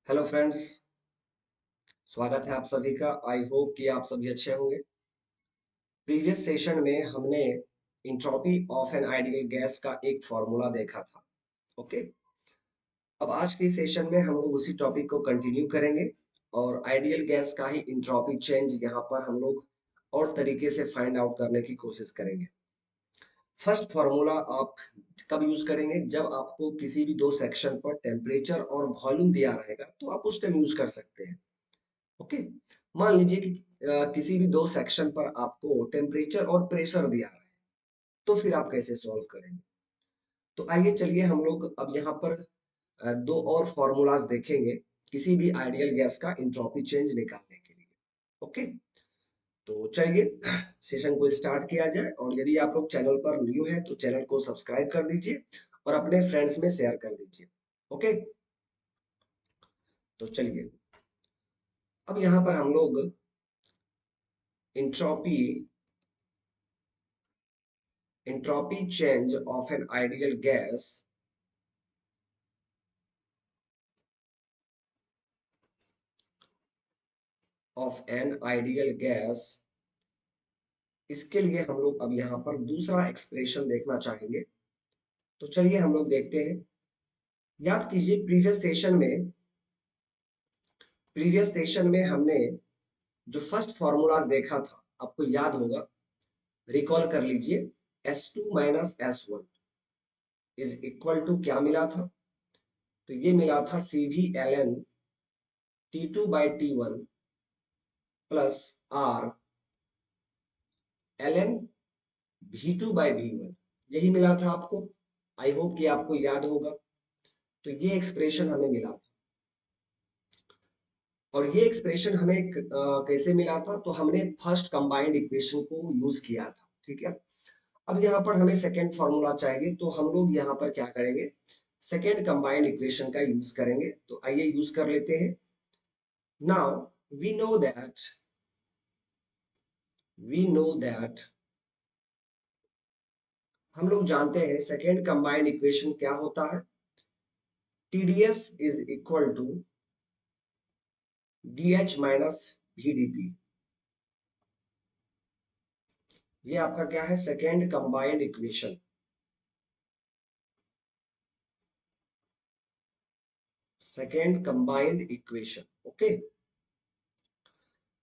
Hello friends, स्वागत है आप सभी का। आई होप कि आप सभी अच्छे होंगे। प्रीवियस सेशन में हमने entropy of an ideal gas का एक फॉर्मूला देखा था। ओके, अब आज के सेशन में हम लोग उसी टॉपिक को कंटिन्यू करेंगे और आइडियल गैस का ही इंट्रोपी चेंज यहाँ पर हम लोग और तरीके से फाइंड आउट करने की कोशिश करेंगे। फर्स्ट फॉर्मूला आप कब यूज करेंगे? जब आपको किसी भी दो सेक्शन पर टेम्परेचर और वॉल्यूम दिया रहेगा तो आप उस टाइम यूज कर सकते हैं। ओके, मान लीजिए कि किसी भी दो सेक्शन पर आपको टेम्परेचर और प्रेशर दिया रहा है, तो फिर आप कैसे सॉल्व करेंगे? तो आइए चलिए हम लोग अब यहाँ पर दो और फॉर्मूलाज देखेंगे किसी भी आइडियल गैस का इंट्रोपी चेंज निकालने के लिए। ओके, तो चलिए सेशन को स्टार्ट किया जाए। और यदि आप लोग चैनल पर न्यू हैं तो चैनल को सब्सक्राइब कर दीजिए और अपने फ्रेंड्स में शेयर कर दीजिए। ओके, तो चलिए अब यहाँ पर हम लोग entropy entropy change of an ideal gas इसके लिए हम लोग अब यहाँ पर दूसरा एक्सप्रेशन देखना चाहेंगे। तो चलिए हम लोग देखते हैं। याद कीजिए प्रीवियस सेशन में हमने जो फर्स्ट फॉर्मूला देखा था, आपको याद होगा, रिकॉल कर लीजिए। S2 minus S1 is equal to क्या मिला था? तो ये मिला था CV ln T2 by T1 plus R ln V2 by V1, यही मिला था आपको। आई होप कि आपको याद होगा। तो ये एक्सप्रेशन हमें मिला था और ये एक्सप्रेशन हमें कैसे मिला था? तो हमने फर्स्ट कंबाइंड इक्वेशन को यूज किया था। ठीक है, अब यहाँ पर हमें सेकेंड फॉर्मूला चाहिए, तो हम लोग यहाँ पर क्या करेंगे? सेकेंड कंबाइंड इक्वेशन का यूज करेंगे। तो आइए यूज कर लेते हैं। Now we know that we know that हम लोग जानते हैं सेकेंड कंबाइंड इक्वेशन क्या होता है। TdS is equal to DH minus VdP। ये आपका क्या है? Second combined equation. Second combined equation. Okay,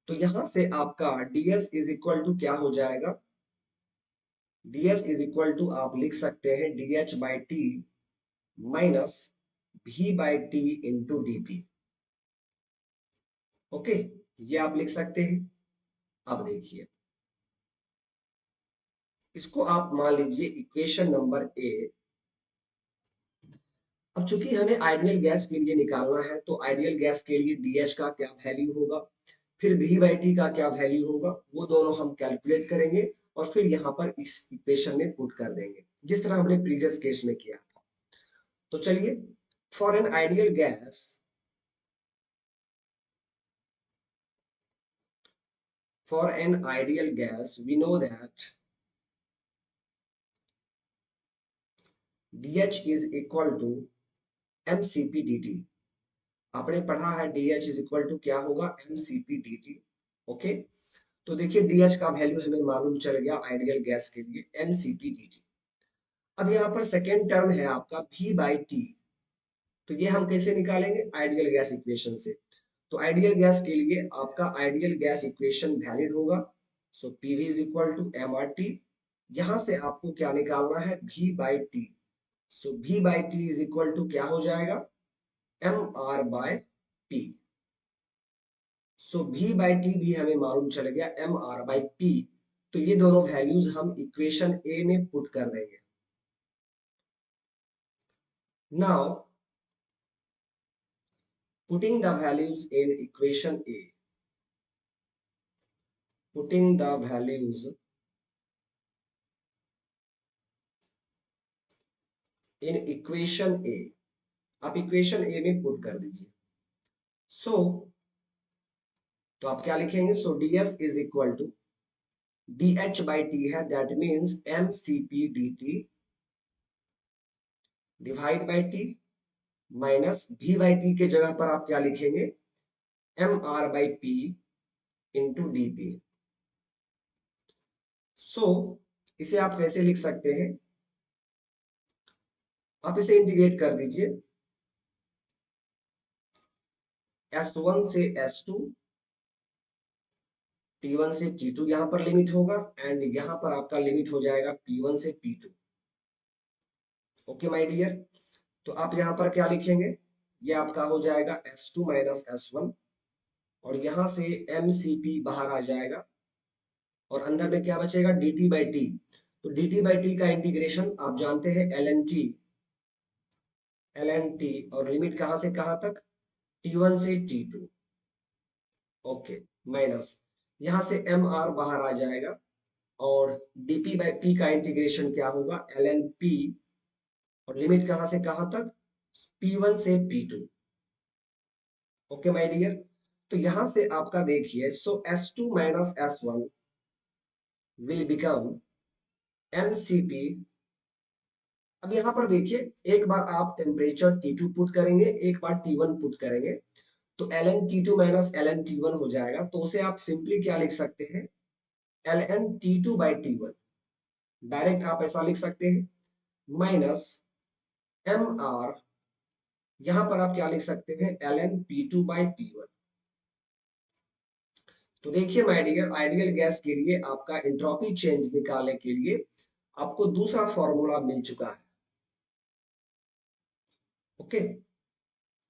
तो यहां से आपका ds इज इक्वल टू क्या हो जाएगा? ds इज इक्वल टू आप लिख सकते हैं DH by T minus V by T into DP। Okay, ये आप लिख सकते हैं। अब देखिए, इसको आप मान लीजिए इक्वेशन नंबर ए। अब चूंकि हमें आइडियल गैस के लिए निकालना है, तो आइडियल गैस के लिए DH का क्या वैल्यू होगा, फिर V बाई टी का क्या वैल्यू होगा, वो दोनों हम कैलकुलेट करेंगे और फिर यहाँ पर इस इक्वेशन में पुट कर देंगे, जिस तरह हमने प्रीवियस केस में किया था। तो चलिए, for an ideal gas we know that DH is equal to mCp dt। आपने पढ़ा है DH इज इक्वल टू क्या होगा? mCp dt। ओके, तो देखिए DH का वैल्यू हमें मालूम चल गया आइडियल गैस के लिए, mCp dt। अब यहाँ पर सेकेंड टर्म है आपका V बाई टी। तो ये हम कैसे निकालेंगे? आइडियल गैस इक्वेशन से। तो आइडियल गैस के लिए आपका आइडियल गैस इक्वेशन वैलिड होगा। So PV is equal to mRT। यहां से आपको क्या निकालना है? V by T. So V by T is equal to क्या हो जाएगा? MR by P। So V by T भी हमें मालूम चल गया, MR बाई P। तो ये दोनों वैल्यूज हम इक्वेशन ए में पुट कर देंगे। Now putting the values in equation A, putting the values in equation A, आप इक्वेशन ए में पुट कर दीजिए। सो तो आप क्या लिखेंगे? So ds is equal to dH by T है, that means mCp dt divide by T minus v by T के जगह पर आप क्या लिखेंगे, M R by P into D P. So इसे आप कैसे लिख सकते हैं, आप इसे इंटीग्रेट कर दीजिए, S1 से S2, T1 से T2 यहां पर लिमिट होगा, एंड यहां पर आपका लिमिट हो जाएगा P1 से P2। ओके माय डियर, तो आप यहां पर क्या लिखेंगे, ये आपका हो जाएगा S2 माइनस S1, और यहां से MCP बाहर आ जाएगा, और अंदर में क्या बचेगा, dt बाई टी। तो dt बाई टी का इंटीग्रेशन आप जानते हैं ln t, और लिमिट कहां से कहां तक, T1 से T2। ओके, माइनस यहां से mr बाहर आ जाएगा, और dp बाई p का इंटीग्रेशन क्या होगा, ln p, और लिमिट कहां से कहां तक, P1 से P2। ओके माय डियर, तो यहां से आपका देखिए, सो S2 minus S1 will become MCP। अब यहां पर देखिए, एक बार आप टेम्परेचर T2 पुट करेंगे, एक बार T1 पुट करेंगे, तो ln T2 minus ln T1 हो जाएगा। तो उसे आप सिंपली क्या लिख सकते हैं, ln T2 by T1, direct आप ऐसा लिख सकते हैं, माइनस mr, यहां पर आप क्या लिख सकते हैं, ln P2 बाई P1। तो देखिए माय डियर, आइडियल गैस के लिए आपका एंट्रोपी चेंज निकालने के लिए आपको दूसरा फॉर्मूला मिल चुका है। ओके,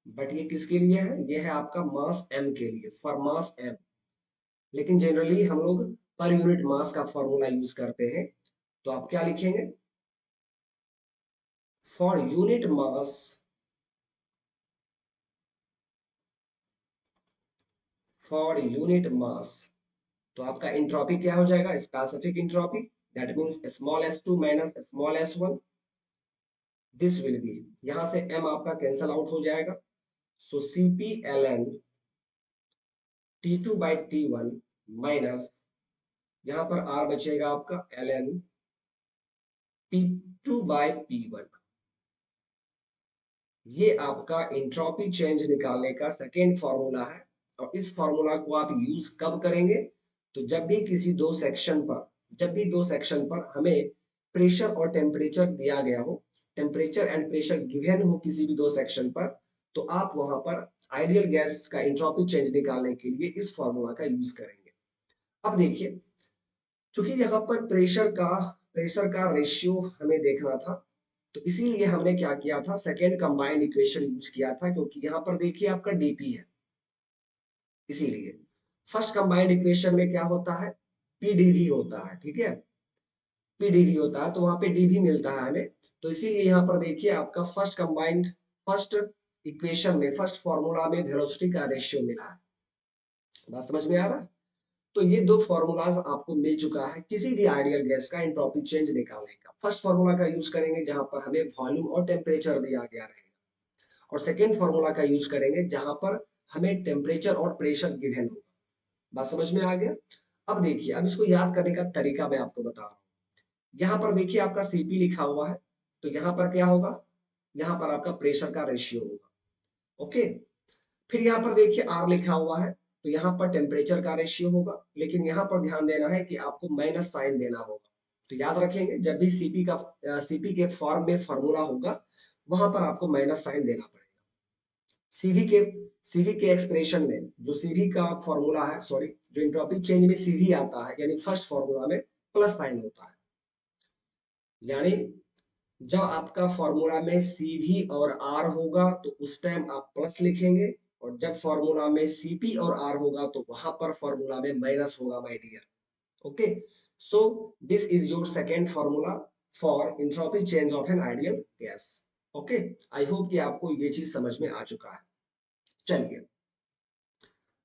बट ये किसके लिए है, ये है आपका मास m के लिए, फॉर मास m। लेकिन जनरली हम लोग पर यूनिट मास का फॉर्मूला यूज करते हैं, तो आप क्या लिखेंगे, for unit mass, for unit mass, तो आपका एंट्रोपी क्या हो जाएगा, specific entropy, that means small s2 minus small s1, this will be, यहां से m आपका कैंसल आउट हो जाएगा, सो Cp ln T2 by T1 minus, यहां पर R बचेगा आपका ln P2 बाई P1। ये आपका एंट्रोपी चेंज निकालने का सेकेंड फॉर्मूला है, और इस फॉर्मूला को आप यूज कब करेंगे, तो जब भी किसी दो सेक्शन पर, जब भी दो सेक्शन पर हमें प्रेशर और टेम्परेचर दिया गया हो, टेम्परेचर एंड प्रेशर गिवन हो किसी भी दो सेक्शन पर, तो आप वहां पर आइडियल गैस का एंट्रोपी चेंज निकालने के लिए इस फॉर्मूला का यूज करेंगे। अब देखिए, चूंकि यहाँ पर प्रेशर का रेशियो हमें देखना था, तो इसीलिए हमने क्या किया था, सेकेंड कंबाइंड इक्वेशन यूज किया था, क्योंकि यहाँ पर देखिए आपका डीपी है, इसीलिए फर्स्ट कंबाइंड इक्वेशन में क्या होता है, पीडीवी होता है, ठीक है, पीडीवी होता है, तो वहां पे डीवी मिलता है हमें। तो इसीलिए यहाँ पर देखिए आपका फर्स्ट इक्वेशन में, फर्स्ट फॉर्मूला में वेलोसिटी का रेशियो मिला है। बात समझ में आ रहा है, तो ये दो फॉर्मूलाज आपको मिल चुका है किसी भी आइडियल गैस का एंट्रोपी चेंज निकालने का। फर्स्ट फॉर्मूला का यूज करेंगे जहां पर हमें वॉल्यूम और टेम्परेचर दिया गया रहेगा, और सेकेंड फॉर्मूला का यूज करेंगे जहां पर हमें टेम्परेचर और प्रेशर गिवन होगा। बात समझ में आ गया। अब देखिए, अब इसको याद करने का तरीका मैं आपको बता रहा हूँ। यहाँ पर देखिए आपका सीपी लिखा हुआ है, तो यहाँ पर क्या होगा, यहाँ पर आपका प्रेशर का रेशियो होगा। ओके, फिर यहाँ पर देखिए आर लिखा हुआ है, तो यहाँ पर टेम्परेचर का रेशियो होगा, लेकिन यहाँ पर ध्यान देना है कि आपको माइनस साइन देना होगा। तो याद रखेंगे, जब भी सीपी के फॉर्म में फॉर्मूला होगा, वहां पर आपको माइनस साइन देना पड़ेगा। सीवी के सीवी के एक्सप्रेशन में जो सीवी का फॉर्मूला है, सॉरी, जो एंट्रोपी चेंज में सीवी आता है, यानी फर्स्ट फॉर्मूला में प्लस साइन होता है, यानी जब आपका फॉर्मूला में सीवी और आर होगा तो उस टाइम आप प्लस लिखेंगे, और जब फॉर्मूला में सीपी और आर होगा तो वहां पर फॉर्मूला में माइनस होगा my dear. Okay, so this is your second formula for entropy change of an ideal gas. Okay, I hope कि आपको ये चीज समझ में आ चुका है। चलिए,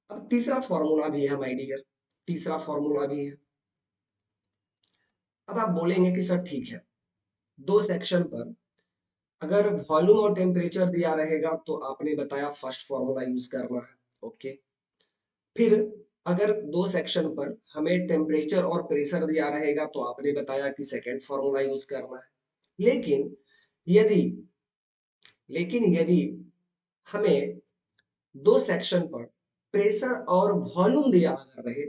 अब तीसरा फॉर्मूला भी है माय डियर, तीसरा फॉर्मूला भी है। अब आप बोलेंगे कि सर ठीक है, दो सेक्शन पर अगर वॉल्यूम और टेम्परेचर दिया रहेगा तो आपने बताया फर्स्ट फॉर्मूला यूज करना है। ओके, फिर अगर दो सेक्शन पर हमें टेम्परेचर और प्रेशर दिया रहेगा तो आपने बताया कि सेकेंड फॉर्मूला यूज करना है। लेकिन यदि लेकिन यदि हमें दो सेक्शन पर प्रेशर और वॉल्यूम दिया अगर रहे,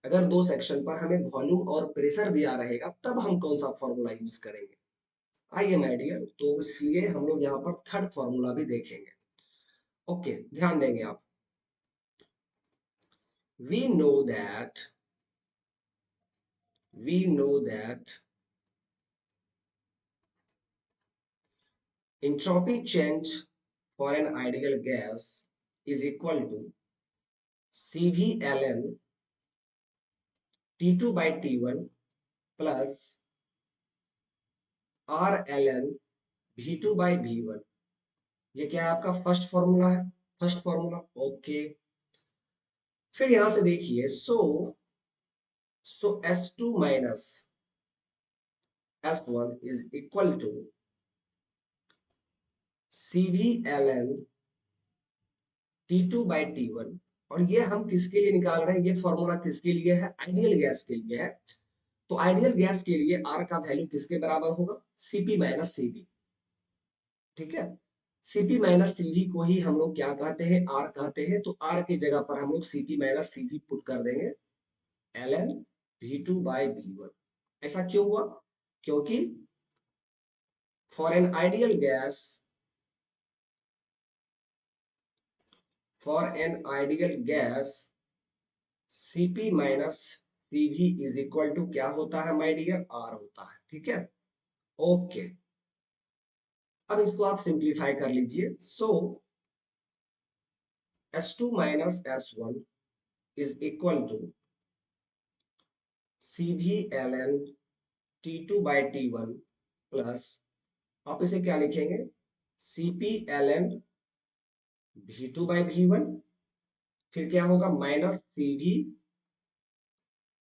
अगर दो सेक्शन पर हमें वॉल्यूम और प्रेशर दिया रहेगा तब हम कौन सा फॉर्मूला यूज करेंगे। आइए माय डियर, तो इसलिए हम लोग यहाँ पर थर्ड फॉर्मूला भी देखेंगे। ओके, ध्यान देंगे आप। we know that we know that entropy change for an ideal gas is equal to CV ln T2 by T1 plus R ln V2 by V1। ये क्या है आपका फर्स्ट फॉर्मूला है, फर्स्ट फॉर्मूला। ओके, फिर यहां से देखिए, सो S2 minus S1 is equal to CV ln T2 by T1। और ये हम किसके लिए निकाल रहे हैं, ये फॉर्मूला किसके लिए है, आइडियल गैस के लिए है। तो आइडियल गैस के लिए R का वैल्यू किसके बराबर होगा, Cp माइनस Cv। ठीक है, Cp माइनस Cv को ही हम लोग क्या कहते हैं, R कहते हैं। तो R की जगह पर हम लोग Cp माइनस Cv पुट कर देंगे ln V2 by V1। ऐसा क्यों हुआ, क्योंकि for an ideal gas, for an ideal gas Cp minus Cv is equal to क्या होता है माय डियर, R होता है। ठीक है, ओके। अब इसको आप सिंप्लीफाई कर लीजिए। So S2 minus S1 is equal to Cv ln T2 by T1 plus, आप इसे क्या लिखेंगे, Cp ln V2 by V1। फिर क्या होगा, minus Cv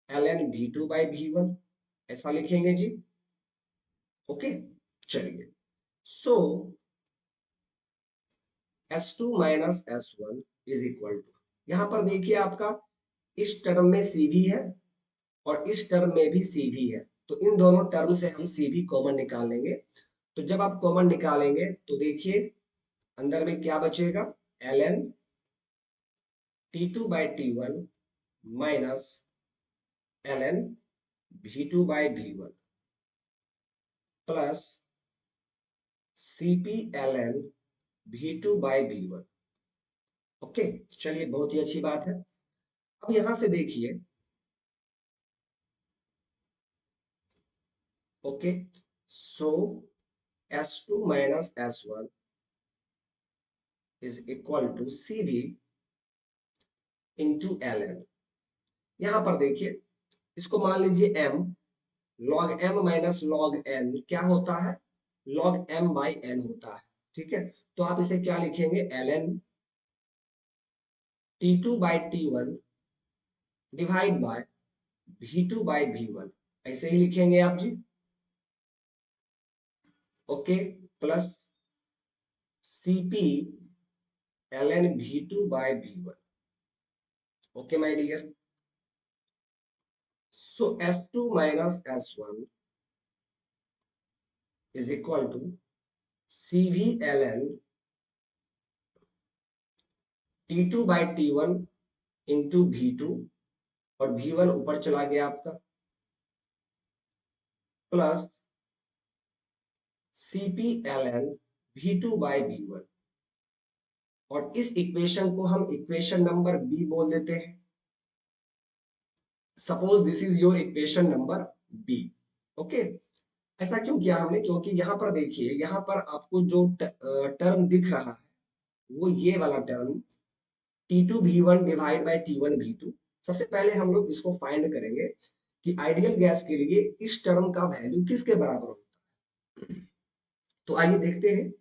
ln V2 by V1, ऐसा लिखेंगे जी। ओके, चलिए। So S2 minus S1 is equal to, यहां पर देखिए आपका इस टर्म में Cv है और इस टर्म में भी Cv है, तो इन दोनों टर्म से हम Cv कॉमन निकाल लेंगे। तो जब आप कॉमन निकालेंगे तो देखिए अंदर में क्या बचेगा, ln T2 by T1 minus ln V2 by V1 plus Cp ln V2 by V1। Okay, चलिए, बहुत ही अच्छी बात है। अब यहां से देखिए, okay, so S2 minus S1 is equal to Cv into ln। यहां पर देखिए, इसको मान लीजिए m, log m minus log n क्या होता है, log m बाई n होता है। ठीक है, तो आप इसे क्या लिखेंगे, ln T2 by T1 divide by V2 by V1, ऐसे ही लिखेंगे आप जी। Okay, plus Cp ln V2 by V1। Okay my dear, so S2 minus S1 is equal to Cv ln T2 by T1 into V2, और V1 ऊपर चला गया आपका, plus Cp ln V2 by V1। और इस equation को हम equation number B बोल देते हैं। Suppose this is your equation number B. Okay, ऐसा क्यों किया हमने, क्योंकि यहां पर देखिए, यहां पर आपको जो टर्म दिख रहा है वो ये वाला term T2V1 divide by T1V2। सबसे पहले हम लोग इसको फाइंड करेंगे कि आइडियल गैस के लिए इस टर्म का वैल्यू किसके बराबर होता है। तो आइए देखते हैं।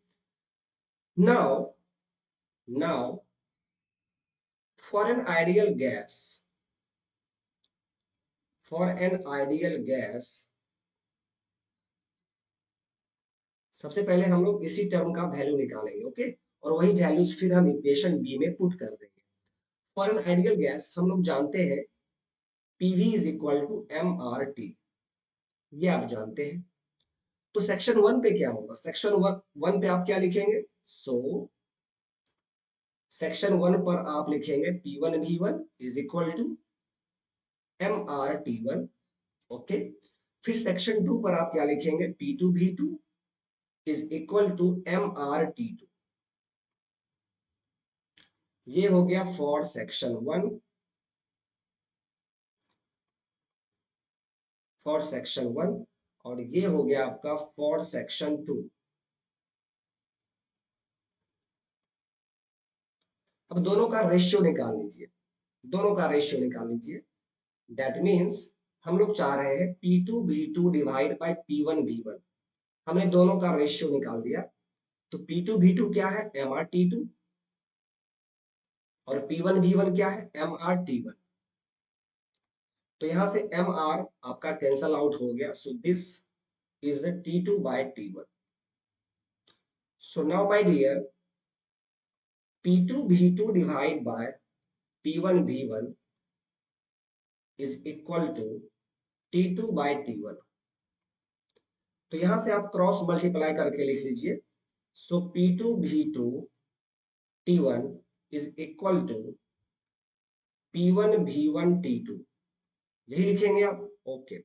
Now now for an ideal gas, for an ideal gas, सबसे पहले हम लोग इसी टर्म का वैल्यू निकालेंगे। ओके, और वही वैल्यूज फिर हम इक्वेशन बी में पुट कर देंगे। फॉर एन आइडियल गैस हम लोग जानते हैं PV is equal to M R T, ये आप जानते हैं। तो सेक्शन वन पे क्या होगा, सेक्शन वन पे आप क्या लिखेंगे, सो सेक्शन 1 पर आप लिखेंगे P1V1 is equal to MRT1। Okay, फिर सेक्शन 2 पर आप क्या लिखेंगे, P2V2 is equal to MRT2। ये हो गया फॉर सेक्शन 1। फॉर सेक्शन 1 और ये हो गया आपका फॉर सेक्शन 2। अब दोनों का रेशियो निकाल लीजिए, दोनों का रेशियो निकाल लीजिए। दैट मीन्स हम लोग चाह रहे हैं P2V2 डिवाइड बाय P1V1। हमने दोनों का रेशियो निकाल दिया, तो P2V2 क्या है, MRT2, और P1V1 क्या है, MRT1। तो यहां से MR आपका कैंसल आउट हो गया, so this is T2 by T1। So now my dear, P2V2 divide by P1V1 is equal to T2 by T1। तो यहां से आप क्रॉस मल्टीप्लाई करके लिख लीजिए। सो P2V2 T1 is equal to P1V1 T2, यही लिखेंगे आप। ओके,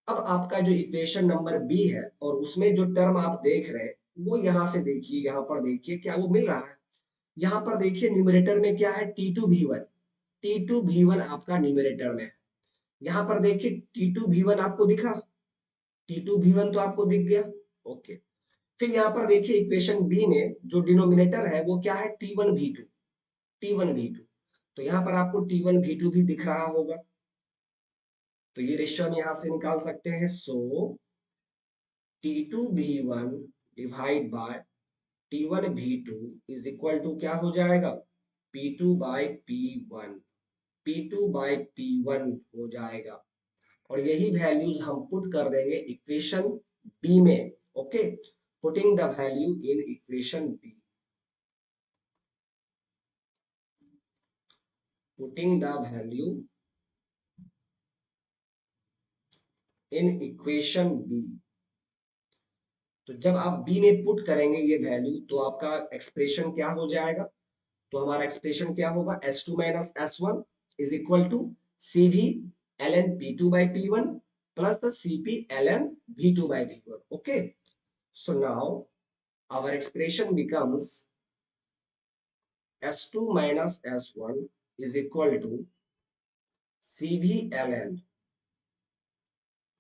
अब आपका जो इक्वेशन नंबर बी है और उसमें जो टर्म आप देख रहे हैं वो यहां से देखिए, यहां पर देखिए क्या वो मिल रहा है। यहां पर देखिए न्यूमरेटर में क्या है, T2V1। T2V1 आपका न्यूमरेटर में है। यहां पर देखिए T2V1 आपको दिखा, T2V1 तो आपको दिख गया। ओके, फिर यहाँ पर देखिए इक्वेशन बी में जो डिनोमिनेटर है वो क्या है, T1V2। T1V2, तो यहाँ पर आपको T1V2 भी दिख रहा होगा, तो ये रेशियो हम यहाँ से निकाल सकते हैं। So T2V1 divide by T1V2 is equal to क्या हो जाएगा, P2 bye P1। P2 bye P1 हो जाएगा, और यही वैल्यूज हम पुट कर देंगे इक्वेशन बी में। Okay, putting the value in equation B, putting the value in equation B. तो जब आप बी में पुट करेंगे ये वैल्यू, तो आपका एक्सप्रेशन क्या हो जाएगा, तो हमारा एक्सप्रेशन क्या होगा, S2 minus S1 is equal to CV ln P2 by P1 plus the CP ln V2 by V1। Okay, so now our expression becomes S2 minus S1 is equal to CV ln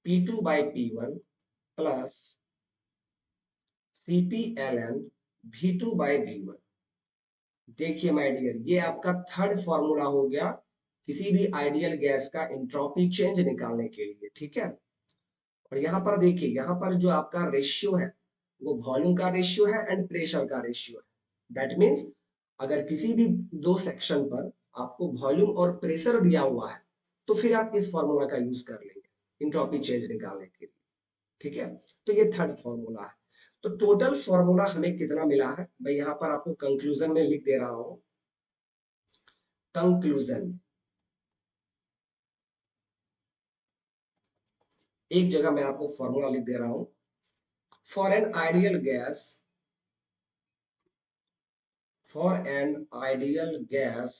P2 by P1 plus CP ln V2 by V1। देखिए my dear, ये आपका third formula हो गया किसी भी ideal gas का entropy change निकालने के लिए, ठीक है। और यहाँ पर देखिए, यहाँ पर जो आपका रेशियो है वो वॉल्यूम का रेशियो है एंड प्रेशर का रेशियो है। दैट मीन्स अगर किसी भी दो सेक्शन पर आपको वॉल्यूम और प्रेशर दिया हुआ है तो फिर आप इस फॉर्मूला का यूज कर लेंगे इंट्रोपी चेंज निकालने के लिए, ठीक है। तो ये थर्ड फॉर्मूला है। तो टोटल फॉर्मूला हमें कितना मिला है, मैं यहाँ पर आपको कंक्लूजन में लिख दे रहा हूं। कंक्लूजन, एक जगह मैं आपको फॉर्मूला लिख दे रहा हूं। For an ideal gas, for an ideal gas,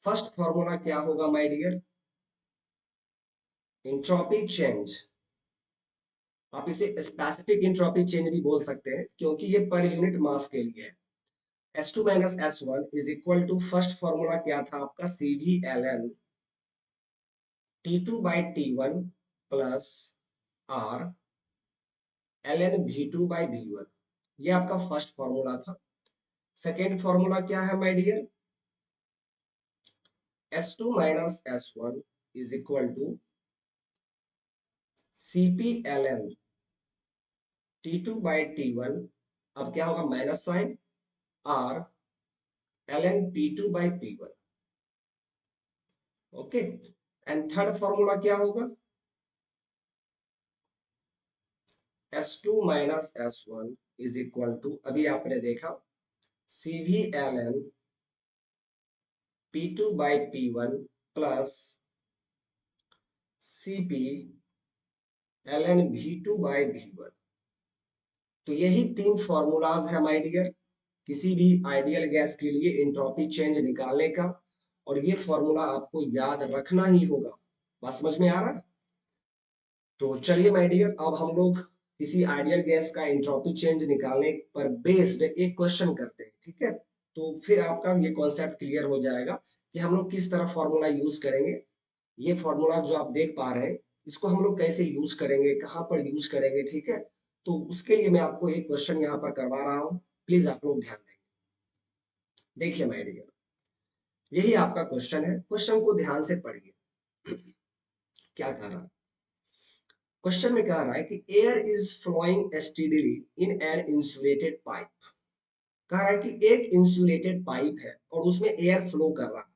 first formula क्या होगा माय डियर, इंट्रोपी चेंज। आप इसे स्पेसिफिक इंट्रोपी चेंज भी बोल सकते हैं क्योंकि ये पर यूनिट मास के लिए है। S2 minus S1 is equal to, first formula क्या था आपका, CV ln T2 by T1 plus R ln V2 by V1। ये आपका फर्स्ट फॉर्मूला था। सेकेंड फॉर्मूला क्या है my dear, S2 minus S1 is equal to CP ln T2 by T1, अब क्या होगा minus sign, R ln P2 by P1। Okay, and third formula क्या होगा, S2 minus S1 is equal to, अभी आपने देखा, CV ln P2 by P1 plus CP ln V2 by V1। तो यही 3 फॉर्मूलाज है माय डियर, किसी भी आइडियल गैस के लिए एंट्रोपी चेंज निकालने का, और ये फॉर्मूला आपको याद रखना ही होगा। बात समझ में आ रहा है? तो चलिए माय डियर, अब हम लोग किसी आइडियल गैस का एंट्रोपी चेंज निकालने पर बेस्ड एक क्वेश्चन करते हैं, ठीक है? तो फिर आपका ये कॉन्सेप्ट क्लियर हो जाएगा कि हम लोग किस तरह फॉर्मूला यूज करेंगे। ये फॉर्मूला जो आप देख पा रहे हैं, इसको हम लोग कैसे यूज करेंगे, कहाँ पर यूज करेंगे, ठीक है? तो उसके लिए मैं आपको एक क्वेश्चन यहाँ पर करवा रहा हूँ, प्लीज आप लोग ध्यान दें। देखिए माय डियर, यही आपका क्वेश्चन है, क्वेश्चन को ध्यान से पढ़िए। क्या कह रहा है क्वेश्चन में? कह रहा है कि air is flowing steadily in an insulated pipe. कह रहा है कि एक इंसुलेटेड पाइप है और उसमें एयर फ्लो कर रहा है,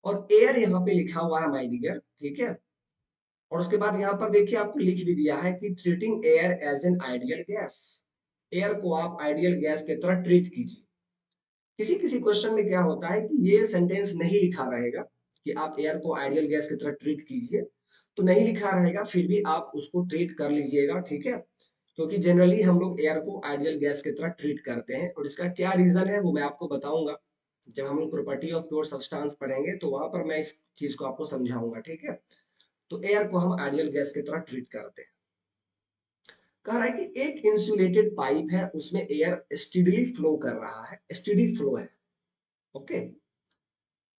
और एयर यहाँ पे लिखा हुआ है माय डियर, ठीक है? और उसके बाद यहाँ पर देखिए आपको लिख भी दिया है कि treating air as an ideal gas. Air को आप आइडियल गैस की तरह ट्रीट कीजिए। किसी किसी क्वेश्चन में क्या होता है कि ये सेंटेंस नहीं लिखा रहेगा कि आप एयर को आइडियल गैस की तरह ट्रीट कीजिए, तो नहीं लिखा रहेगा, फिर भी आप उसको ट्रीट कर लीजिएगा, ठीक है? क्योंकि जनरली हम लोग एयर को आइडियल गैस की तरह ट्रीट करते हैं, और इसका क्या रीजन है वो मैं आपको बताऊंगा जब हम लोग प्रॉपर्टी ऑफ प्योर सब्सटेंस पढ़ेंगे, तो वहां पर मैं इस चीज को आपको समझाऊंगा, ठीक है? तो एयर को हम आइडियल गैस की तरह ट्रीट करते हैं। कह रहा है कि एक इंसुलेटेड पाइप है, उसमें एयर स्टीडली फ्लो कर रहा है, स्टीडी फ्लो है, okay?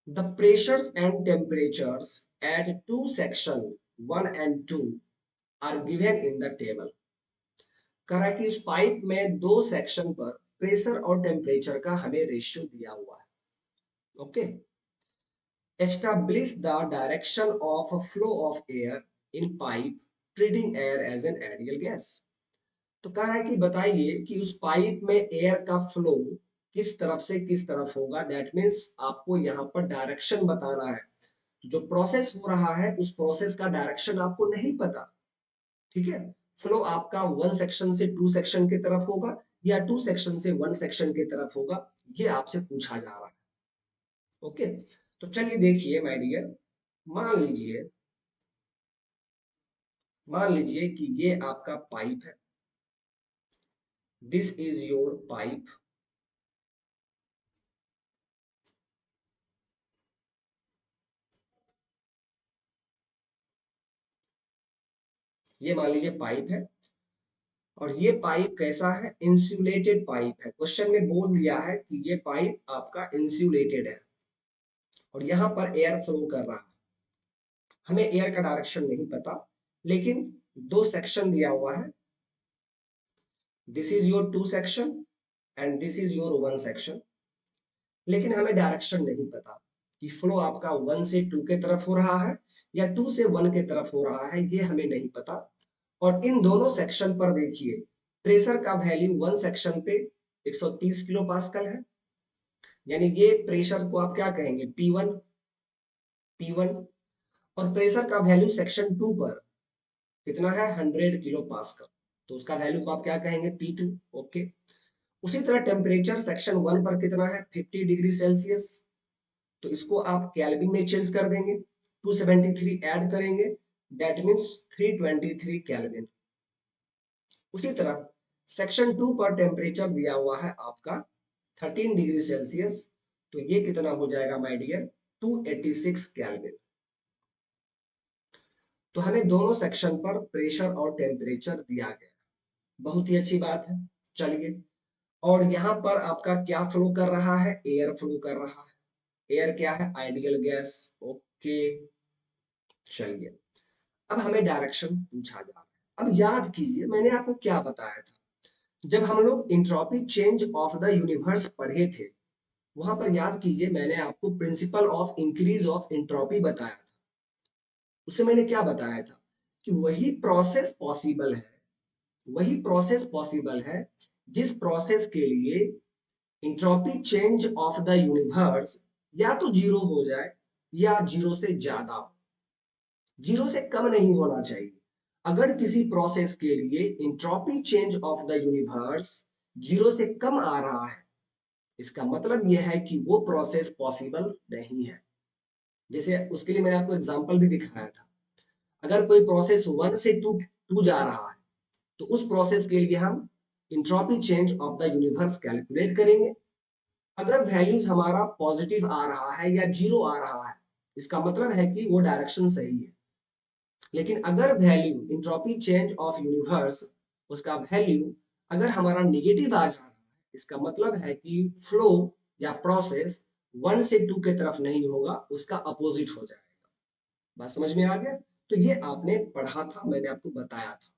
The pressures and temperatures at two section 1 and 2 are given in the table. कह रहा है कि इस पाइप में दो सेक्शन पर प्रेशर और टेम्परेचर का हमें रेशियो दिया हुआ है, okay? Establish the direction of flow of air in pipe treating air as an ideal gas. तो कह रहा है कि बताइए कि उस पाइप में एयर का फ्लो किस तरफ से किस तरफ होगा। दैट मीन्स आपको यहाँ पर डायरेक्शन बताना है। जो प्रोसेस हो रहा है उस प्रोसेस का डायरेक्शन आपको नहीं पता, ठीक है? फ्लो आपका वन सेक्शन से टू सेक्शन की तरफ होगा या टू सेक्शन से वन सेक्शन की तरफ होगा, ये आपसे पूछा जा रहा है, ओके? तो चलिए देखिए माय डियर, मान लीजिए मान लीजिए कि ये आपका पाइप है, दिस इज योर पाइप। ये मान लीजिए पाइप है, और ये पाइप कैसा है? इंसुलेटेड पाइप है। क्वेश्चन में बोल दिया है कि ये पाइप आपका इंसुलेटेड है और यहाँ पर एयर फ्लो कर रहा है। हमें एयर का डायरेक्शन नहीं पता, लेकिन दो सेक्शन दिया हुआ है, this is your two section and this is your one section. लेकिन हमें डायरेक्शन नहीं पता कि फ्लो आपका वन से टू के तरफ हो रहा है या टू से वन के तरफ हो रहा है, ये हमें नहीं पता। और इन दोनों सेक्शन पर देखिए प्रेशर का वैल्यू वन सेक्शन पे 130 किलो पास्कल है, यानी ये प्रेशर को आप क्या कहेंगे? P1। P1। और प्रेशर का वैल्यू सेक्शन टू पर कितना है? 100 किलो पास्कल, तो उसका वैल्यू को आप क्या कहेंगे? P2, okay? उसी तरह टेम्परेचर सेक्शन वन पर कितना है? 50 डिग्री सेल्सियस, तो इसको आप केल्विन में चेंज कर देंगे, 273 ऐड करेंगे, दैट मीन्स 323 केल्विन। उसी तरह सेक्शन टू पर टेम्परेचर दिया हुआ है आपका 13 डिग्री सेल्सियस, तो ये कितना हो जाएगा माय डियर? 286 केल्विन। तो हमें दोनों सेक्शन पर प्रेशर और टेम्परेचर दिया गया, बहुत ही अच्छी बात है। चलिए, और यहाँ पर आपका क्या फ्लो कर रहा है? एयर फ्लो कर रहा है। एयर क्या है? Ideal gas, okay? चलिए, अब हमें डायरेक्शन पूछा जा रहा है। अब याद कीजिए मैंने आपको क्या बताया था जब हम लोग entropy change of the universe पढ़े थे, वहां पर याद कीजिए मैंने आपको principle of increase of entropy बताया था। उससे मैंने क्या बताया था कि वही प्रोसेस पॉसिबल है जिस प्रोसेस के लिए entropy change of the universe या तो जीरो हो जाए या जीरो से ज्यादा हो, जीरो से कम नहीं होना चाहिए। अगर किसी प्रोसेस के लिए entropy change of the universe zero से कम आ रहा है, इसका मतलब यह है कि वो प्रोसेस पॉसिबल नहीं है। जैसे उसके लिए मैंने आपको एग्जांपल भी दिखाया था। अगर कोई प्रोसेस वन से टू टू जा रहा है, तो उस प्रोसेस के लिए हम entropy change of the universe calculate करेंगे। अगर वैल्यूज हमारा पॉजिटिव आ रहा है या जीरो आ रहा है, इसका मतलब है कि वो डायरेक्शन सही है। लेकिन अगर value entropy change of universe, उसका वैल्यू अगर हमारा निगेटिव आ जा रहा है, इसका मतलब है कि फ्लो या प्रोसेस 1 से 2 के तरफ नहीं होगा, उसका अपोजिट हो जाएगा। बात समझ में आ गया? तो ये आपने पढ़ा था, मैंने आपको बताया था।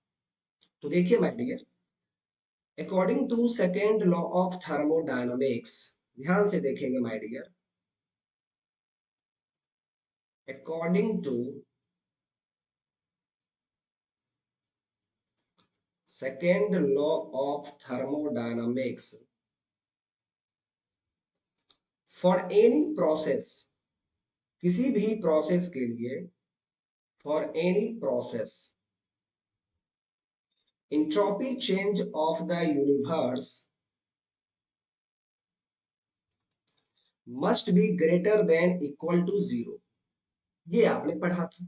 तो देखिए my dear, according to second law of thermodynamics, ध्यान से देखेंगे my dear, according to second law of thermodynamics, for any process, किसी भी प्रोसेस के लिए, for any process, entropy change of the universe must be greater than equal to zero। ये आपने पढ़ा था।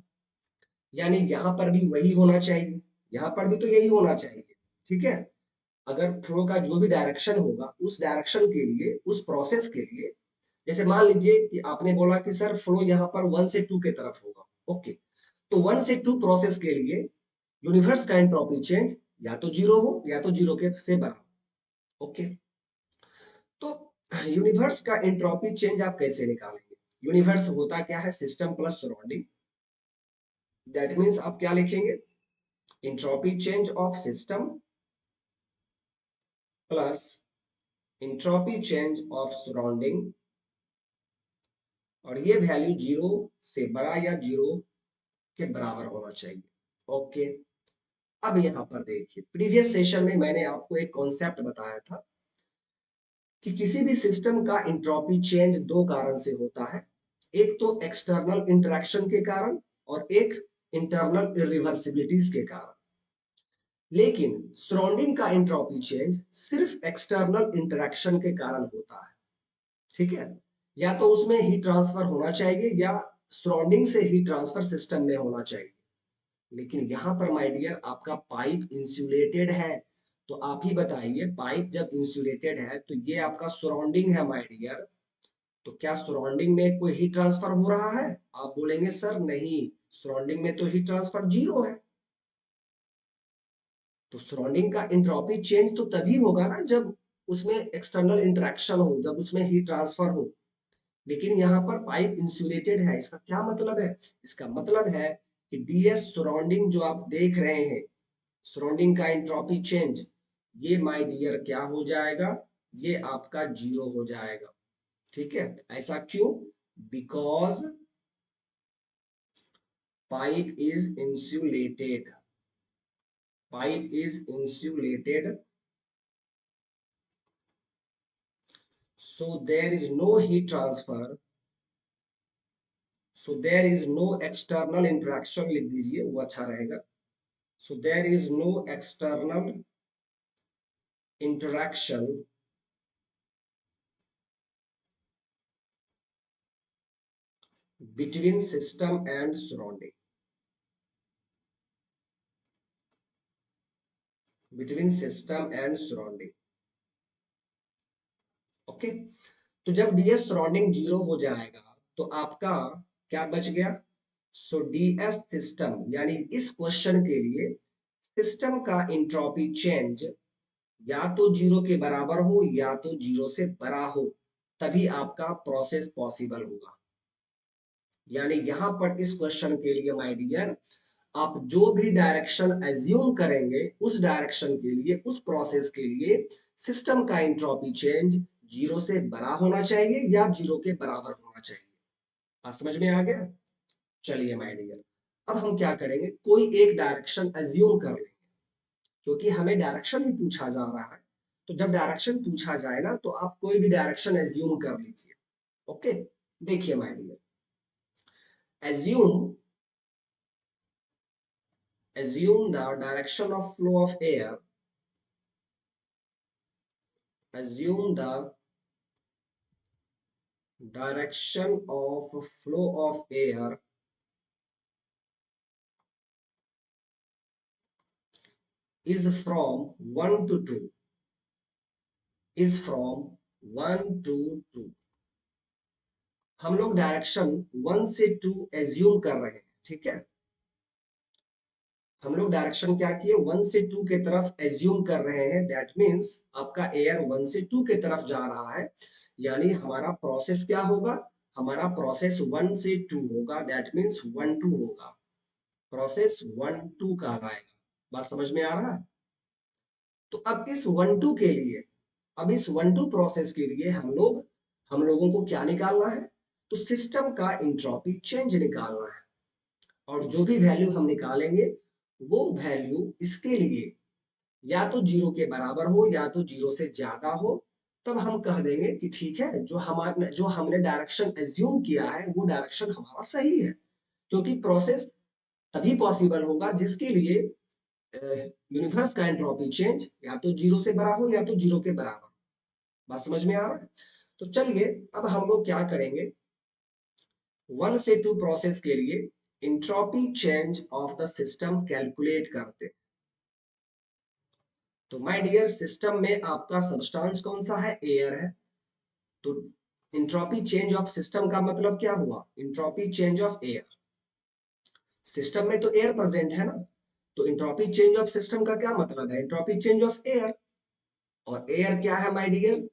यानी यहां पर भी वही होना चाहिए, यहां पर भी तो यही होना चाहिए। ठीक है, अगर फ्लो का जो भी डायरेक्शन होगा, उस डायरेक्शन के लिए, उस प्रोसेस के लिए, जैसे मान लीजिए कि आपने बोला कि सर फ्लो यहाँ पर 1 से 2 के तरफ होगा। ओके, तो 1 से 2 प्रोसेस के लिए यूनिवर्स का एंट्रोपी चेंज या तो जीरो हो या तो जीरो के से बड़ा हो। ओके, तो यूनिवर्स का एंट्रोपी चेंज आप कैसे निकालेंगे? यूनिवर्स होता क्या है? System plus surrounding. That means आप क्या लिखेंगे? Entropy change of system plus entropy change of surrounding, और ये वैल्यू जीरो से बड़ा या जीरो के बराबर होना चाहिए। ओके, अब यहां पर देखिए, प्रीवियस सेशन में मैंने आपको एक कॉन्सेप्ट बताया था कि किसी भी सिस्टम का एंट्रोपी चेंज दो कारण से होता है। एक तो एक्सटर्नल इंटरेक्शन के कारण और एक इंटरनल इरिवर्सिबिलिटीज के कारण। लेकिन सराउंडिंग का एंट्रोपी चेंज सिर्फ एक्सटर्नल इंटरेक्शन के कारण होता है। ठीक है, या तो उसमें हीट ट्रांसफर होना चाहिए या सराउंडिंग से हीट ट्रांसफर सिस्टम में होना चाहिए। लेकिन यहां पर माय डियर आपका पाइप इंसुलेटेड है, तो आप ही बताइए, पाइप जब इंसुलेटेड है तो ये आपका सराउंडिंग है माय डियर, तो क्या सराउंडिंग में कोई हीट ट्रांसफर हो रहा है? आप बोलेंगे सर नहीं, सराउंडिंग में तो हीट ट्रांसफर जीरो है। तो सराउंडिंग का एंट्रोपी चेंज तो तभी होगा ना जब उसमें एक्सटर्नल इंटरेक्शन हो, जब उसमें हीट ट्रांसफर हो। लेकिन यहाँ पर पाइप इंसुलेटेड है, इसका क्या मतलब है? इसका मतलब है कि डीएस सराउंडिंग जो आप देख रहे हैं, सराउंडिंग का एंट्रोपी चेंज, ये माय डियर क्या हो जाएगा? ये आपका जीरो हो जाएगा। ठीक है, ऐसा क्यों? Because pipe is insulated, pipe is insulated, so there is no heat transfer, so there is no external interaction, लिख दीजिए वो अच्छा रहेगा। so there is no external interaction between system and surrounding, between system and surrounding। Okay, तो जब DS surrounding zero हो जाएगा तो आपका क्या बच गया? सो डीएस सिस्टम, यानी इस क्वेश्चन के लिए सिस्टम का इंट्रोपी चेंज या तो जीरो के बराबर हो या तो जीरो से बड़ा हो, तभी आपका प्रोसेस पॉसिबल होगा। यानी यहां पर इस क्वेश्चन के लिए माय डियर, आप जो भी डायरेक्शन एज्यूम करेंगे, उस डायरेक्शन के लिए, उस प्रोसेस के लिए सिस्टम का एंट्रोपी चेंज जीरो से बड़ा होना चाहिए या जीरो के बराबर होना चाहिए। बात समझ में आ गया? चलिए माय डियर, अब हम क्या करेंगे, कोई एक डायरेक्शन एज्यूम कर लेंगे, क्योंकि हमें डायरेक्शन ही पूछा जा रहा है। तो जब डायरेक्शन पूछा जाए ना, तो आप कोई भी डायरेक्शन एज्यूम कर लीजिए। ओके, देखिए my dear, assume, assume the direction of flow of air, assume the direction of flow of air is from 1 to 2, is from 1 to 2। हम लोग डायरेक्शन 1 से 2 एज्यूम कर रहे हैं, ठीक है। हम लोग डायरेक्शन क्या किए, 1 से 2 के तरफ एज्यूम कर रहे हैं। दैट मीन्स आपका एयर 1 से 2 के तरफ जा रहा है, यानी हमारा प्रोसेस क्या होगा, हमारा प्रोसेस 1 से 2 होगा। दैट मीन्स 1 2 होगा, प्रोसेस 1 2 कहलाएगा। बात समझ में आ रहा है। तो अब इस 1 2 के लिए, अब इस 1 2 प्रोसेस के लिए हम लोगों को क्या निकालना है, तो सिस्टम का इंट्रोपी चेंज निकालना है। और जो भी वैल्यू हम निकालेंगे वो वैल्यू इसके लिए या तो 0 के बराबर हो या तो 0 से ज्यादा हो। तब हम कह देंगे कि ठीक है, जो हमने डायरेक्शन एज्यूम किया है वो डायरेक्शन हमारा सही है। क्योंकि प्रोसेस तभी पॉसिबल होगा जिसके लिए यूनिवर्स का एंट्रोपी चेंज या तो 0 से बड़ा हो या तो 0 के बराबर। बात समझ में आ रहा है। तो चलिए अब हम लोग क्या करेंगे, 1 से 2 प्रोसेस के लिए entropy change of the system calculate करते। तो माय डियर, सिस्टम में आपका सब्सटेंस कौन सा है, एयर है। तो इंट्रोपी चेंज ऑफ सिस्टम का मतलब क्या हुआ, entropy change of air. System में तो एयर प्रेजेंट है ना, तो इंट्रोपी चेंज ऑफ सिस्टम का क्या मतलब है, इंट्रोपी चेंज ऑफ एयर। और एयर क्या है माय डियर,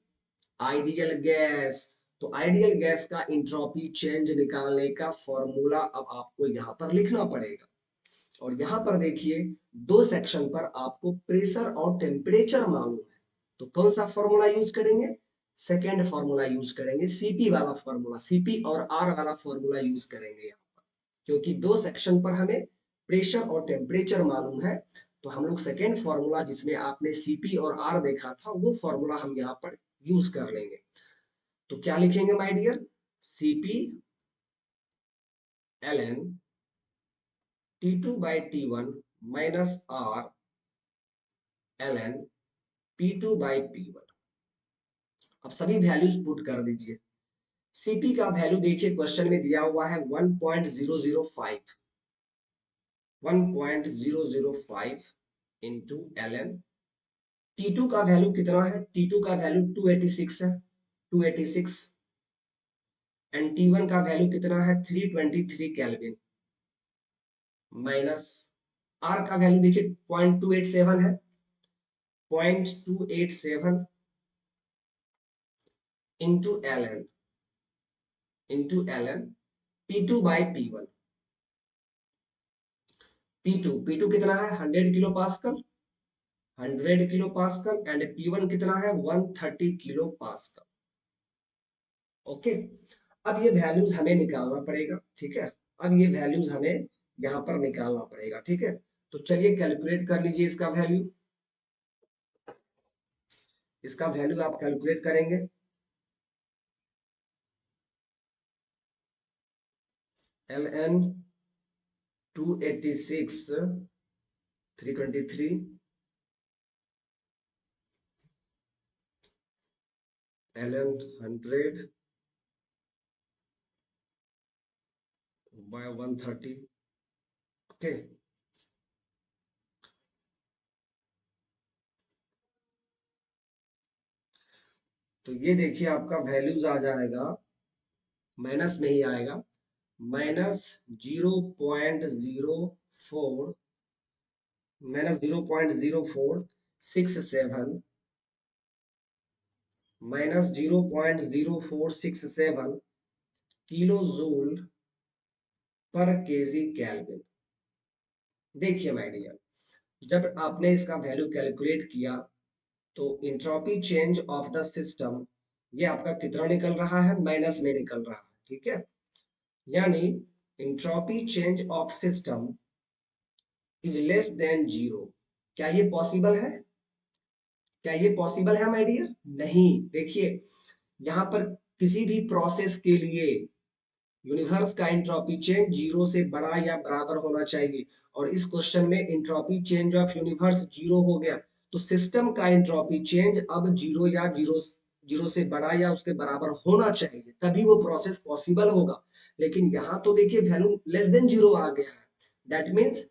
आइडियल गैस। तो आइडियल गैस का इंट्रोपी चेंज निकालने का फॉर्मूला अब आपको यहां पर लिखना पड़ेगा। और यहां पर देखिए, दो सेक्शन पर आपको प्रेशर और टेम्परेचर मालूम है। तो कौन सा फॉर्मूला यूज करेंगे, सेकेंड फॉर्मूला यूज करेंगे, सीपी वाला फॉर्मूला, सीपी और आर वाला फॉर्मूला यूज करेंगे यहाँ पर। क्योंकि दो सेक्शन पर हमें प्रेशर और टेम्परेचर मालूम है, तो हम लोग सेकेंड फॉर्मूला जिसमें आपने सीपी और आर देखा था वो फॉर्मूला हम यहाँ पर यूज कर लेंगे। तो क्या लिखेंगे my dear, CP ln T2 by T1 minus R ln P2 by P1। अब सभी वैल्यूज पुट कर दीजिए। सीपी का वैल्यू देखिए क्वेश्चन में दिया हुआ है 1.005, 1.005 इंटू ln। T2 का वैल्यू कितना है, T2 का वैल्यू 286 है, 286। एंड T1 का वैल्यू कितना है, 323 केल्विन। माइनस R का वैल्यू देखिए 0.287 है, 0.287 into ln P2 by P1। P2 कितना है, 100 kilo pascal, 100 kilo pascal. And P1 कितना है, 130 किलो पास्कल। ओके, अब ये वैल्यूज हमें निकालना पड़ेगा, ठीक है। अब ये वैल्यूज हमें यहाँ पर निकालना पड़ेगा, ठीक है। तो चलिए कैलकुलेट कर लीजिए इसका वैल्यू। इसका वैल्यू आप कैलकुलेट करेंगे, ln 286 323 ln 100 by 130। ओके, तो ये देखिए आपका वैल्यूज आ जाएगा, माइनस में ही आएगा, -0.04, -0.0467, -0.0467 किलो जूल पर केजी केल्विन। देखिए माय डियर, जब आपने इसका वैल्यू कैलकुलेट किया तो entropy change of the system ये आपका कितना निकल रहा है, माइनस में निकल रहा है, ठीक है। यानी entropy change of system is less than zero. क्या ये पॉसिबल है, क्या ये पॉसिबल है माय डियर, नहीं। देखिए यहाँ पर किसी भी प्रोसेस के लिए यूनिवर्स का एंट्रोपी चेंज जीरो से बड़ा या बराबर होना चाहिए। और इस क्वेश्चन में entropy change of universe zero हो गया, तो सिस्टम का एंट्रोपी चेंज अब जीरो या जीरो से बड़ा या उसके बराबर होना चाहिए, तभी वो प्रोसेस पॉसिबल होगा। लेकिन यहाँ तो देखिए वैल्यू लेस देन जीरो आ गया है, दैट मीन्स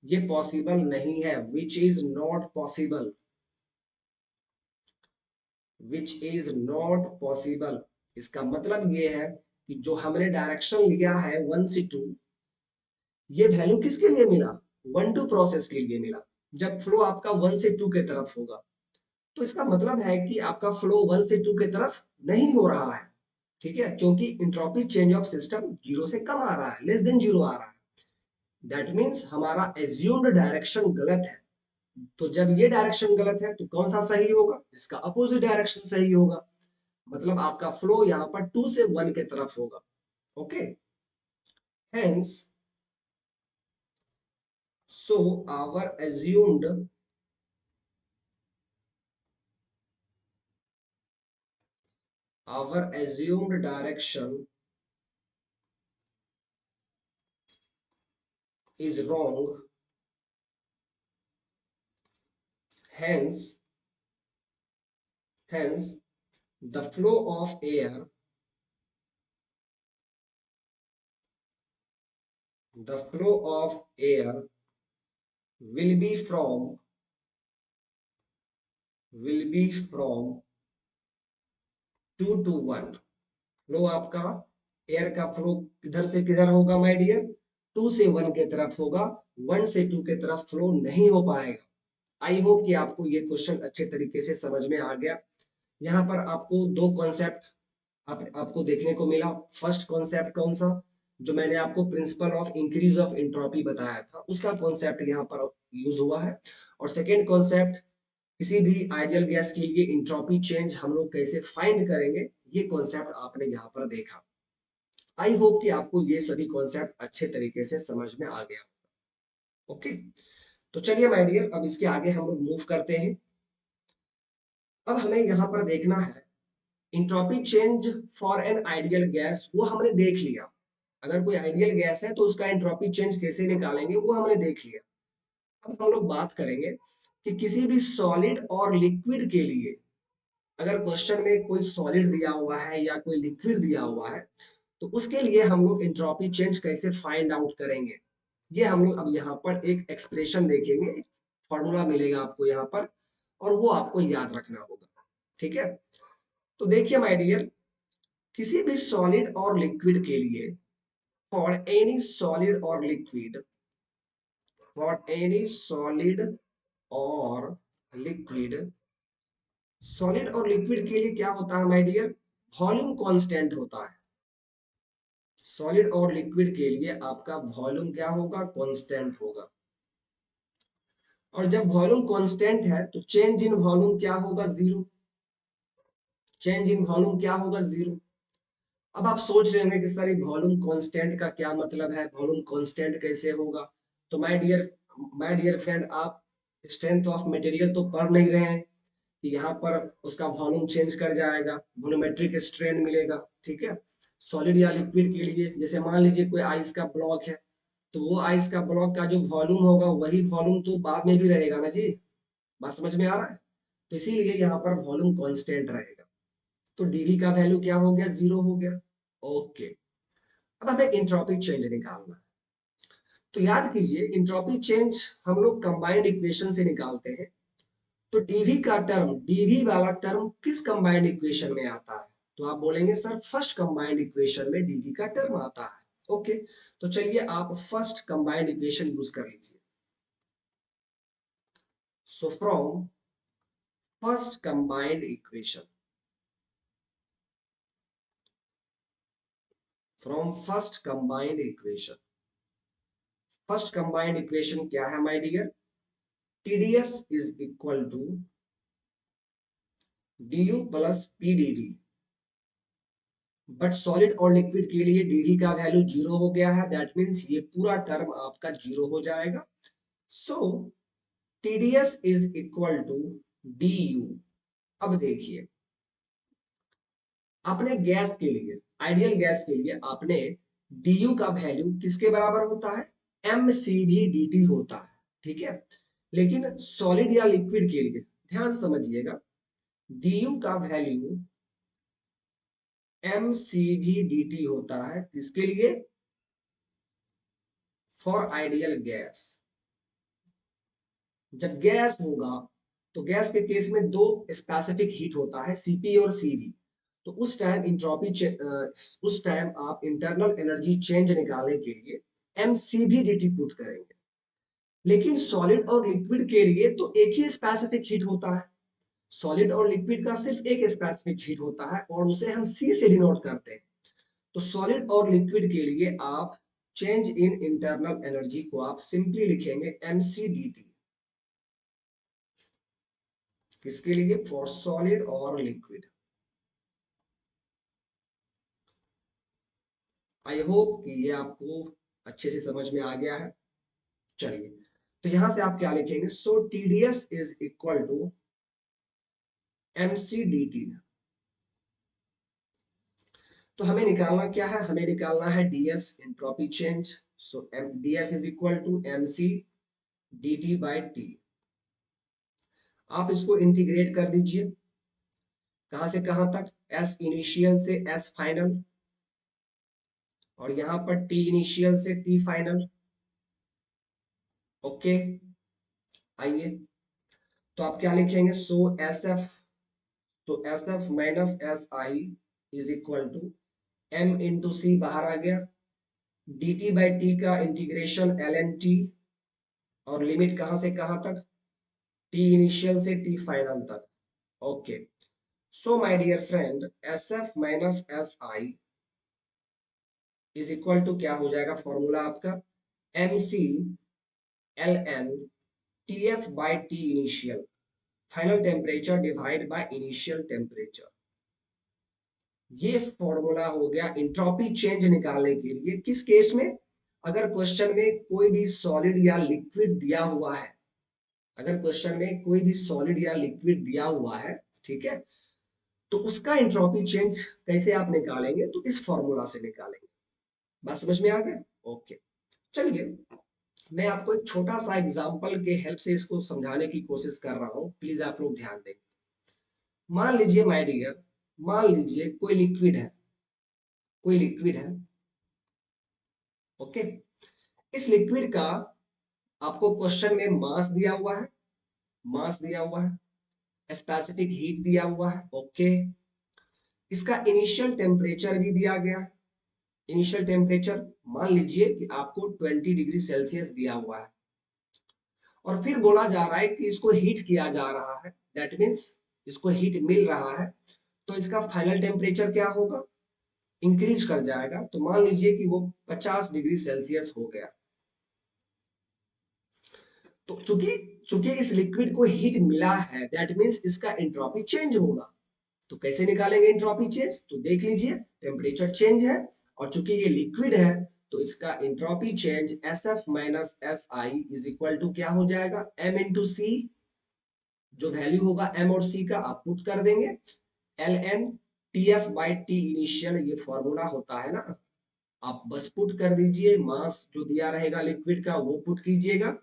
ये पॉसिबल नहीं है, which is not possible, which is not possible. इसका मतलब ये है कि जो हमने डायरेक्शन लिया है 1 से 2, ये वैल्यू किसके लिए मिला? 1-2 प्रोसेस के लिए मिला। जब फ्लो आपका 1 से 2 के तरफ होगा, तो इसका मतलब है कि आपका फ्लो 1 से 2 के तरफ नहीं हो रहा है। ठीक है, क्योंकि इंट्रोपी चेंज ऑफ सिस्टम 0 से कम आ रहा है, लेस देन 0 आ रहा है। दैट मीन्स हमारा एज्यूम्ड डायरेक्शन गलत है। तो जब ये डायरेक्शन गलत है तो कौन सा सही होगा? इसका अपोजिट डायरेक्शन सही होगा। मतलब आपका फ्लो यहाँ पर 2 से 1 के तरफ होगा। Okay, hence so our assumed direction is wrong. Hence the flow of air, the flow of air will be from 2 to 1. Flow आपका एयर का फ्लो किधर से किधर होगा माय डियर? 2 से 1 के तरफ होगा, 1 से 2 के तरफ फ्लो नहीं हो पाएगा। आई होप कि आपको ये क्वेश्चन अच्छे तरीके से समझ में आ गया। यहाँ पर आपको दो कॉन्सेप्ट आपको देखने को मिला। फर्स्ट कॉन्सेप्ट कौन सा? जो मैंने आपको principle of increase of entropy बताया था, उसका कॉन्सेप्ट यहाँ पर यूज हुआ है। और सेकेंड कॉन्सेप्ट, किसी भी आइडियल गैस के लिए इंट्रोपी चेंज हम लोग कैसे फाइंड करेंगे, ये कॉन्सेप्ट आपने यहाँ पर देखा। आई होप कि आपको ये सभी कॉन्सेप्ट अच्छे तरीके से समझ में आ गया। ओके, तो चलिए माय डियर, अब इसके आगे हम लोग मूव करते हैं। अब हमें यहाँ पर देखना है entropy change for an ideal gas, वो हमने देख लिया। अगर कोई आइडियल गैस है तो उसका एंट्रोपी चेंज कैसे निकालेंगे वो हमने देख लिया। अब हम लोग बात करेंगे कि किसी भी सॉलिड और लिक्विड के लिए, अगर क्वेश्चन में कोई सॉलिड दिया हुआ है या कोई लिक्विड दिया हुआ है, तो उसके लिए हम लोग एंट्रोपी चेंज कैसे फाइंड आउट करेंगे, ये हम लोग अब यहाँ पर एक एक्सप्रेशन देखेंगे, फॉर्मूला मिलेगा आपको यहाँ पर, और वो आपको याद रखना होगा। ठीक है, तो देखिए माय डियर, किसी भी सॉलिड और लिक्विड के लिए, फॉर एनी सॉलिड और लिक्विड, फॉर एनी सॉलिड और लिक्विड, सॉलिड और लिक्विड के लिए क्या होता है माय डियर? वॉल्यूम कांस्टेंट होता है। सॉलिड और लिक्विड के लिए आपका वॉल्यूम क्या होगा? कांस्टेंट होगा। और जब वॉल्यूम कांस्टेंट है तो चेंज इन वॉल्यूम क्या होगा? जीरो। चेंज इन वॉल्यूम क्या होगा? जीरो। अब आप सोच रहे होंगे कि सर वॉल्यूम कांस्टेंट का क्या मतलब है, वॉल्यूम कांस्टेंट कैसे होगा? तो माय डियर फ्रेंड, आप स्ट्रेंथ ऑफ मटेरियल तो पढ़ नहीं रहे हैं कि यहाँ पर उसका वॉल्यूम चेंज कर जाएगा, वॉल्यूमेट्रिक स्ट्रेन मिलेगा। ठीक है, सॉलिड या लिक्विड के लिए, जैसे मान लीजिए कोई आइस का ब्लॉक है, तो वो आइस का ब्लॉक का जो वॉल्यूम होगा वही वॉल्यूम तो बाद में भी रहेगा ना जी। बात समझ में आ रहा है? तो इसीलिए यहाँ पर वॉल्यूम कांस्टेंट रहेगा। तो डीवी का वैल्यू क्या हो गया? जीरो हो गया। ओके, अब हमें इंट्रोपी चेंज निकालना है। तो याद कीजिए, इंट्रोपी चेंज हम लोग कंबाइंड इक्वेशन से निकालते हैं। तो डीवी का टर्म, डीवी वाला टर्म किस कंबाइंड इक्वेशन में आता है? तो आप बोलेंगे सर फर्स्ट कंबाइंड इक्वेशन में डीवी का टर्म आता है। ओके, तो चलिए आप फर्स्ट कंबाइंड इक्वेशन यूज कर लीजिए। So from first combined equation, from first combined equation, first combined equation क्या है my dear? TdS is equal to du plus PdV. But solid और लिक्विड के लिए dv का वैल्यू जीरो हो गया है, दैट मीन्स ये पूरा टर्म आपका जीरो हो जाएगा। So TDS is equal to du। अब देखिए, आपने गैस के लिए, आइडियल गैस के लिए आपने du का वैल्यू किसके बराबर होता है? mcv dt होता है। ठीक है, लेकिन सॉलिड या लिक्विड के लिए ध्यान समझिएगा, du का वैल्यू mcv dt होता है। किसके लिए? For ideal gas. जब गैस होगा तो गैस के केस में दो स्पेसिफिक हीट होता है, सीपी और सीवी। तो उस टाइम उस टाइम आप इंटरनल एनर्जी चेंज निकालने के लिए एमसीबी पुट करेंगे। लेकिन सॉलिड और लिक्विड के लिए तो एक ही स्पेसिफिक हीट होता है। सॉलिड और लिक्विड का सिर्फ एक स्पेसिफिक हीट होता है और उसे हम सी से डिनोट करते हैं। तो सॉलिड और लिक्विड के लिए आप चेंज इन इंटरनल एनर्जी को आप सिंपली लिखेंगे mcdt। किसके लिए? फॉर सॉलिड और लिक्विड। आई होप कि ये आपको अच्छे से समझ में आ गया है। चलिए, तो यहां से आप क्या लिखेंगे? So TDS is equal to mcdt। तो हमें निकालना क्या है? हमें निकालना है ds, entropy change. So ds is equal to mc dt by T. आप इसको इंटीग्रेट कर दीजिए। कहां से कहां तक? s इनिशियल से s फाइनल, और यहां पर t इनिशियल से t फाइनल। ओके, आइए, तो आप क्या लिखेंगे? So S F minus S I is equal to m into C, बाहर आ गया, dt बाई टी का इंटीग्रेशन एल एन टी, और लिमिट कहां से कहां तक? t इनिशियल से t फाइनल तक। Okay, so my dear friend, S F minus S I is equal to क्या हो जाएगा? फॉर्मूला आपका M C L N T F by T initial, final temperature divide by initial temperature. ये formula हो गया entropy change निकालने के लिए। किस केस में? अगर क्वेश्चन में कोई भी सॉलिड या लिक्विड दिया हुआ है, अगर क्वेश्चन में कोई भी सॉलिड या लिक्विड दिया हुआ है, ठीक है, तो उसका इंट्रोपी चेंज कैसे आप निकालेंगे? तो इस फॉर्मूला से निकालेंगे। बात समझ में आ गया? ओके, चलिए, मैं आपको एक छोटा सा एग्जांपल के हेल्प से इसको समझाने की कोशिश कर रहा हूं, प्लीज आप लोग ध्यान दें। मान लीजिए माय डियर, मान लीजिए कोई लिक्विड है। ओके, इस लिक्विड का आपको क्वेश्चन में मास दिया हुआ है, मास दिया हुआ है, स्पेसिफिक हीट दिया हुआ है। ओके, इसका इनिशियल टेम्परेचर भी दिया गया है। इनिशियल टेम्परेचर मान लीजिए कि आपको 20 डिग्री सेल्सियस दिया हुआ है, और फिर बोला जा रहा है कि इसको हीट किया जा रहा है, दैट मीन्स इसको हीट मिल रहा है, तो इसका फाइनल टेम्परेचर क्या होगा? इंक्रीज कर जाएगा। तो मान लीजिए कि वो 50 डिग्री सेल्सियस हो गया। तो चूंकि चूंकि इस लिक्विड को हीट मिला है, दैट मीन्स इसका एंट्रोपी चेंज होगा। तो कैसे निकालेंगे एंट्रोपी चेंज? तो देख लीजिए, टेम्परेचर चेंज है, और चूंकि ये लिक्विड है, तो इसका entropy change S F minus S I is equal to क्या हो जाएगा? M into C. जो वैल्यू होगा एम और सी का आप पुट कर देंगे, L N T F by T initial, ये फॉर्मूला होता है ना, आप बस पुट कर दीजिए। मास जो दिया रहेगा लिक्विड का वो पुट कीजिएगा,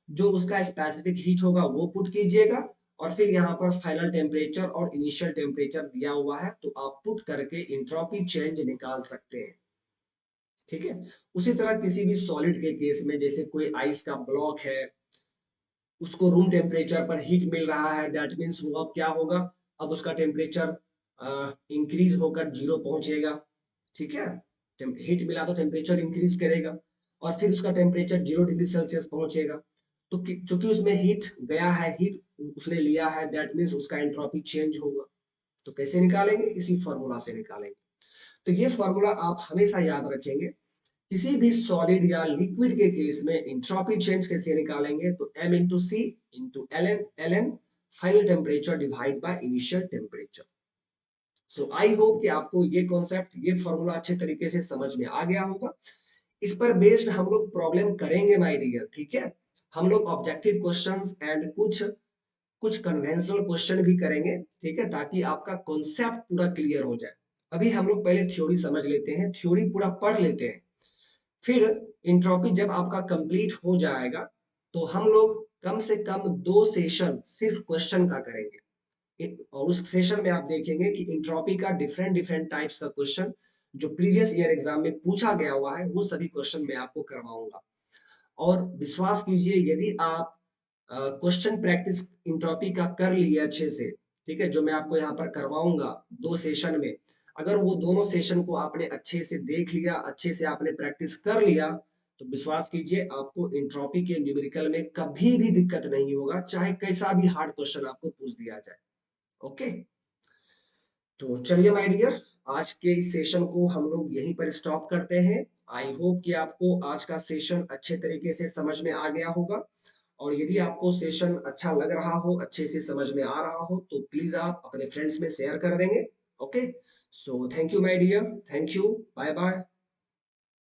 जो उसका स्पेसिफिक हीट होगा वो पुट कीजिएगा, और फिर यहाँ पर फाइनल टेम्परेचर और इनिशियल टेम्परेचर दिया हुआ है, तो आप पुट करके इंट्रोपी चेंज निकाल सकते हैं। ठीक है, उसी तरह किसी भी सॉलिड के केस में, जैसे कोई आइस का ब्लॉक है, उसको रूम टेम्परेचर पर हीट मिल रहा है, दैट मीन्स वो अब क्या होगा? अब उसका टेम्परेचर इंक्रीज होकर 0 पहुंचेगा। ठीक है, हीट मिला तो टेम्परेचर इंक्रीज करेगा, और फिर उसका टेम्परेचर 0 डिग्री सेल्सियस पहुंचेगा। तो चूंकि उसमें हीट गया है, हीट उसने लिया है, दैट मीन्स उसका एंट्रोपी चेंज होगा। तो कैसे निकालेंगे? इसी फॉर्मूला से निकालेंगे। तो ये फॉर्मूला आप हमेशा याद रखेंगे। किसी भी सॉलिड या लिक्विड के केस में एंट्रोपी चेंज कैसे निकालेंगे? तो m into C into L N final temperature divide by initial temperature. So I hope कि आपको ये कॉन्सेप्ट, ये फॉर्मूला अच्छे तरीके से समझ में आ गया होगा। इस पर बेस्ड हम लोग प्रॉब्लम करेंगे माय डियर। ठीक है, हम लोग ऑब्जेक्टिव क्वेश्चंस एंड कुछ कुछ कन्वेंशनल क्वेश्चन भी करेंगे। ठीक है, ताकि आपका कॉन्सेप्ट पूरा क्लियर हो जाए। अभी हम लोग पहले थ्योरी समझ लेते हैं, थ्योरी पूरा पढ़ लेते हैं, फिर इंट्रोपी जब आपका कंप्लीट हो जाएगा, तो हम लोग कम से कम 2 सेशन सिर्फ क्वेश्चन का करेंगे, और उस सेशन में आप देखेंगे कि इंट्रोपी का डिफरेंट डिफरेंट टाइप्स का क्वेश्चन जो प्रीवियस ईयर एग्जाम में पूछा गया हुआ है, वो सभी क्वेश्चन मैं आपको करवाऊंगा। और विश्वास कीजिए, यदि आप क्वेश्चन प्रैक्टिस इंट्रोपी का कर लिए अच्छे से, ठीक है, जो मैं आपको यहाँ पर करवाऊंगा 2 सेशन में। अगर वो दोनों सेशन को आपने अच्छे से देख लिया, अच्छे से आपने प्रैक्टिस कर लिया, तो विश्वास कीजिए आपको इंट्रोपी के न्यूमेरिकल में कभी भी दिक्कत नहीं होगा, चाहे कैसा भी हार्ड क्वेश्चन आपको पूछ दिया जाए। ओके, तो चलिए माय डियर, आज के इस सेशन को हम लोग यहीं पर स्टॉप करते हैं। आई होप कि आपको आज का सेशन अच्छे तरीके से समझ में आ गया होगा, और यदि आपको सेशन अच्छा लग रहा हो, अच्छे से समझ में आ रहा हो, तो प्लीज आप अपने फ्रेंड्स में शेयर कर देंगे। Okay, so thank you my dear, thank you, bye bye.